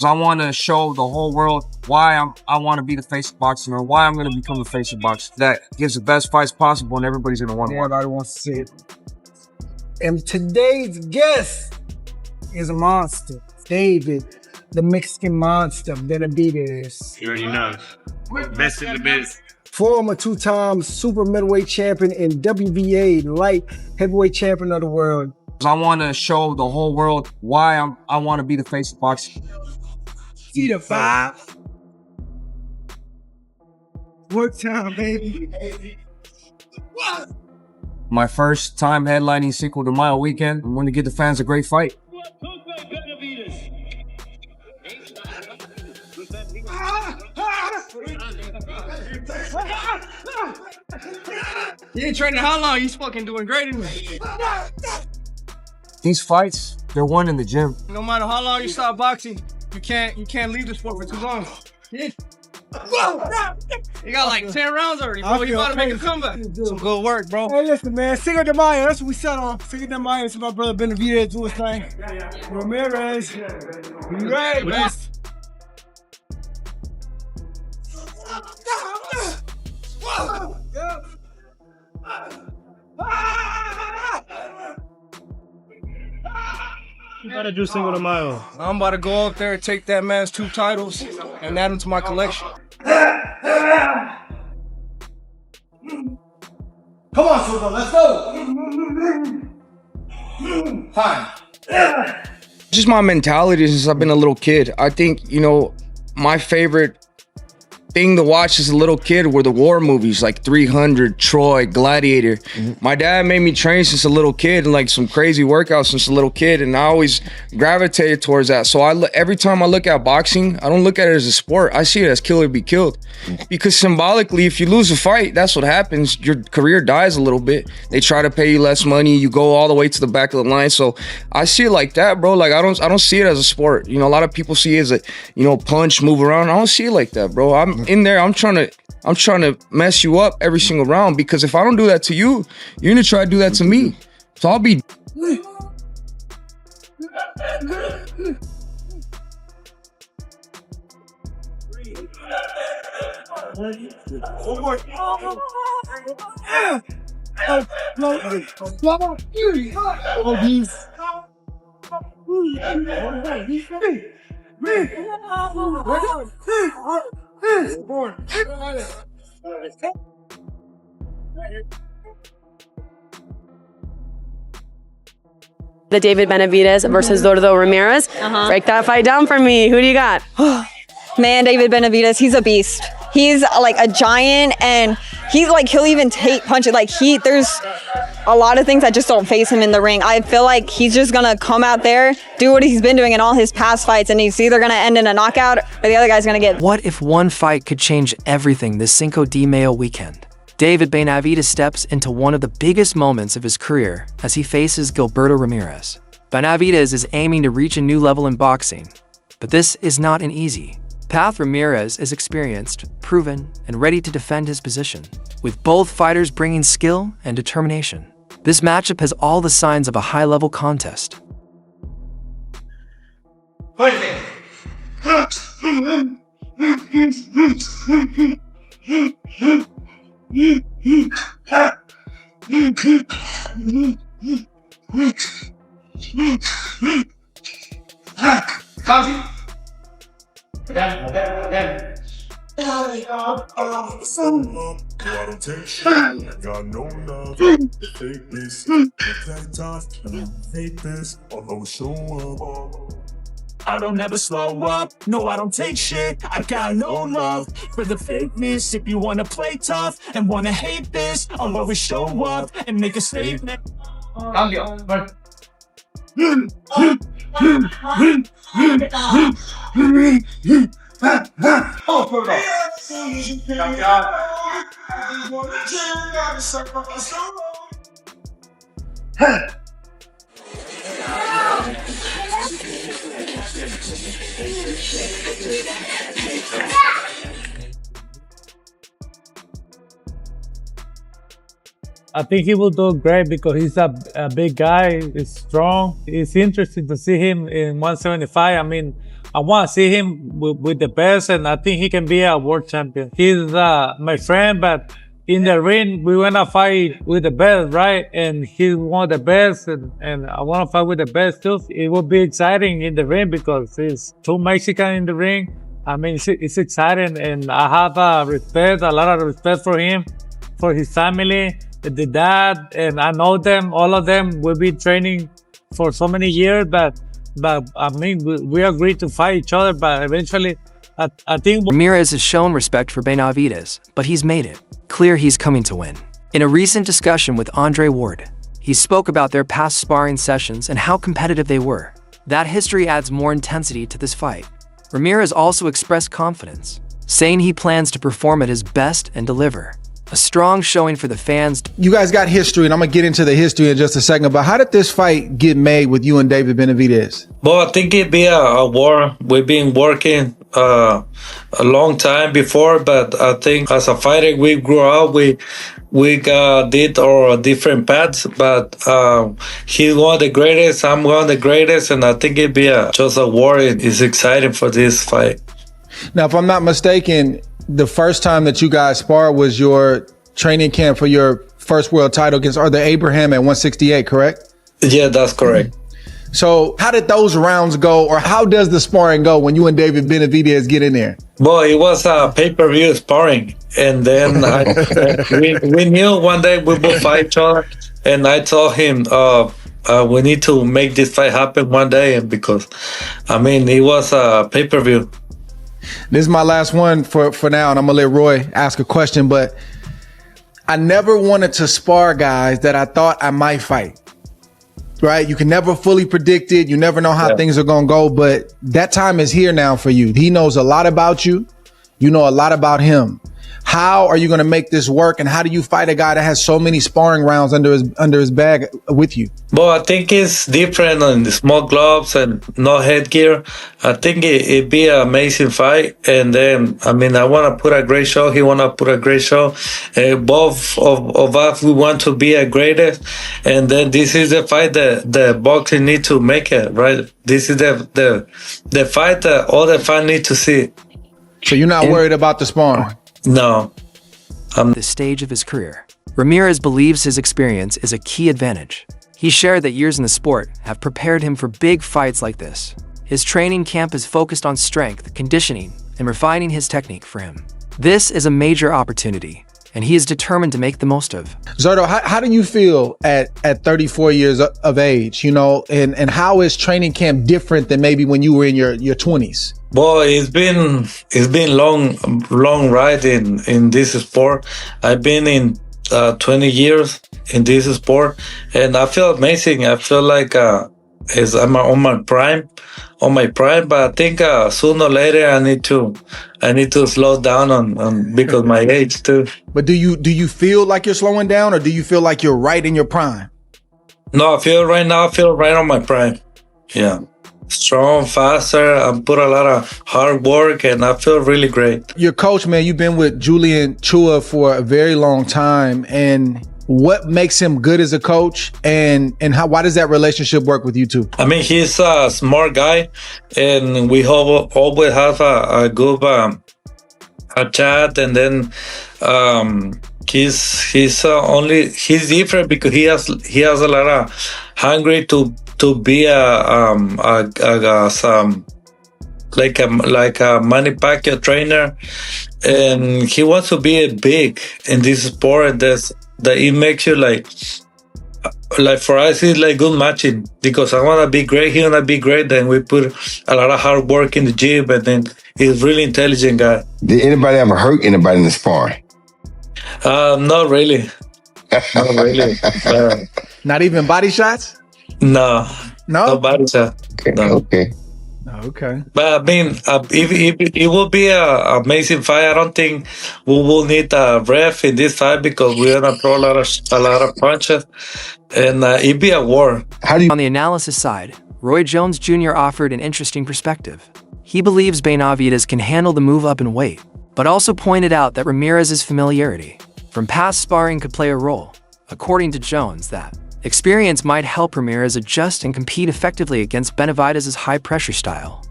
I want to show the whole world why I want to be the face of boxing, or why I'm going to become the face of boxing. That gives the best fights possible, and everybody's going to want to watch. Everybody wants to see it. And today's guest is a monster. David, the Mexican monster, Benavidez. You already know. Best in the biz. Former two-time super middleweight champion and WBA light heavyweight champion of the world. I want to show the whole world why I want to be the face of boxing. See the five. Work time, baby. My first time headlining Cinco de Mayo weekend. I'm going to give the fans a great fight. You ain't training how long? You fucking doing great in there. These fights, they're won in the gym. No matter how long you stop boxing, you can't leave the sport for too long. You got like 10 rounds already, bro. You gotta make a comeback. Some good work, bro. Hey, listen, man. Cinco de Mayo, that's what we set on. Cinco de Mayo, it's my brother Benavidez do his thing. Ramirez, Ramirez. You gotta do Cinco de Mayo. I'm about to go up there and take that man's 2 titles and add them to my collection. Come on, Silva, let's go. Time. Just my mentality since I've been a little kid. I think, you know, my favorite thing to watch as a little kid were the war movies like 300, Troy, Gladiator. My dad made me train since a little kid and like some crazy workouts since a little kid, and I always gravitated towards that. So every time I look at boxing, I don't look at it as a sport. I see it as kill or be killed. Because symbolically, if you lose a fight, that's what happens. Your career dies a little bit. They try to pay you less money. You go all the way to the back of the line. So I see it like that, bro. Like I don't see it as a sport. You know, a lot of people see it as a, you know, punch, move around. I don't see it like that, bro. I'm in there. I'm trying to mess you up every single round, because if I don't do that to you, you're gonna try to do that to me. So I'll be. The David Benavidez versus Gilberto Ramírez. Break that fight down for me. Who do you got? Man, David Benavidez, he's a beast. He's like a giant, and he's like, he'll even take punches. Like there's a lot of things that just don't face him in the ring. I feel like he's just gonna come out there, do what he's been doing in all his past fights, and he's either gonna end in a knockout or the other guy's gonna get. What if one fight could change everything this Cinco de Mayo weekend? David Benavidez steps into one of the biggest moments of his career as he faces Gilberto Ramírez. Benavidez is aiming to reach a new level in boxing, but this is not an easy path. Ramírez is experienced, proven, and ready to defend his position, with both fighters bringing skill and determination. This matchup has all the signs of a high-level contest. I don't take shit, got no love, fake this, play tough, fake this, although show up. I don't ever slow up, no I don't take shit, I got no love for the fakeness. If you wanna play tough and wanna hate this, I'll always show up and make a statement. I think he will do great because he's a big guy, he's strong. It's interesting to see him in 175. I mean, I want to see him with the best, and I think he can be a world champion. He's my friend, but in the ring, we want to fight with the best, right? And he's one of the best, and I want to fight with the best too. It will be exciting in the ring because it's two Mexicans in the ring. I mean, it's exciting, and I have a lot of respect for him, for his family, the dad, and I know them, all of them will be training for so many years, but I mean, we agreed to fight each other, but eventually, I think Ramírez has shown respect for Benavidez, but he's made it clear he's coming to win. In a recent discussion with Andre Ward, he spoke about their past sparring sessions and how competitive they were. That history adds more intensity to this fight. Ramírez also expressed confidence, saying he plans to perform at his best and deliver a strong showing for the fans. You guys got history, and I'm gonna get into the history in just a second, but how did this fight get made with you and David Benavidez? Well, I think it'd be a war. We've been working a long time before, but I think as a fighter, we grew up, we did our different paths, but he's one of the greatest, I'm one of the greatest, and I think it'd be just a war. It's exciting for this fight. Now, if I'm not mistaken, the first time that you guys sparred was your training camp for your first world title against Arthur Abraham at 168, correct? Yeah, that's correct. So how did those rounds go, or how does the sparring go when you and David Benavidez get in there? Well, it was a pay-per-view sparring, and then we knew one day we would fight each other, and I told him we need to make this fight happen one day, and because, I mean, it was a pay-per-view. This is my last one for now, and I'm gonna let Roy ask a question, but I never wanted to spar guys that I thought I might fight. Right? You can never fully predict it. You never know how things are going to go, but that time is here now for you. He knows a lot about you. You know a lot about him. How are you going to make this work? And how do you fight a guy that has so many sparring rounds under his bag with you? Well, I think it's different on the small gloves and no headgear. I think it'd be an amazing fight. And then, I mean, I want to put a great show. He want to put a great show. Both of us, we want to be a greatest. And then this is the fight that the boxing need to make it, right? This is the fight that all the fans need to see. So you're not worried about the sparring? No. At this stage of his career, Ramírez believes his experience is a key advantage. He shared that years in the sport have prepared him for big fights like this. His training camp is focused on strength, conditioning, and refining his technique for him. This is a major opportunity, and he is determined to make the most of. Zurdo, how do you feel at 34 years of age, you know, and how is training camp different than maybe when you were in your 20s? Well, it's been long ride in this sport. I've been in 20 years in this sport, and I feel amazing. I feel like I'm on my prime, but I think sooner or later I need to slow down on because my age too. But do you feel like you're slowing down, or do you feel like you're right in your prime? No, I feel right on my prime. Yeah. Strong, faster, I put a lot of hard work, and I feel really great. Your coach, man, you've been with Julian Chua for a very long time, and what makes him good as a coach, and why does that relationship work with you two? I mean, he's a smart guy, and we always have a good a chat, and then he's different because he has a lot of hungry to be like a Manny Pacquiao trainer, and he wants to be big in this sport. That it makes you like for us it's like good matching, because I want to be great, he want to be great, then we put a lot of hard work in the gym, and then he's really intelligent guy. Did anybody ever hurt anybody in the sparring? Not really. Not really. Not even body shots? No. No body shot. Okay. No. Okay. Okay. But I mean, it will be an amazing fight. I don't think we will need a ref in this fight because we're gonna throw a lot of punches, and it'd be a war. On the analysis side, Roy Jones Jr. offered an interesting perspective. He believes Benavidez can handle the move up in weight, but also pointed out that Ramírez's familiarity from past sparring could play a role. According to Jones, that experience might help Ramírez adjust and compete effectively against Benavidez's high-pressure style.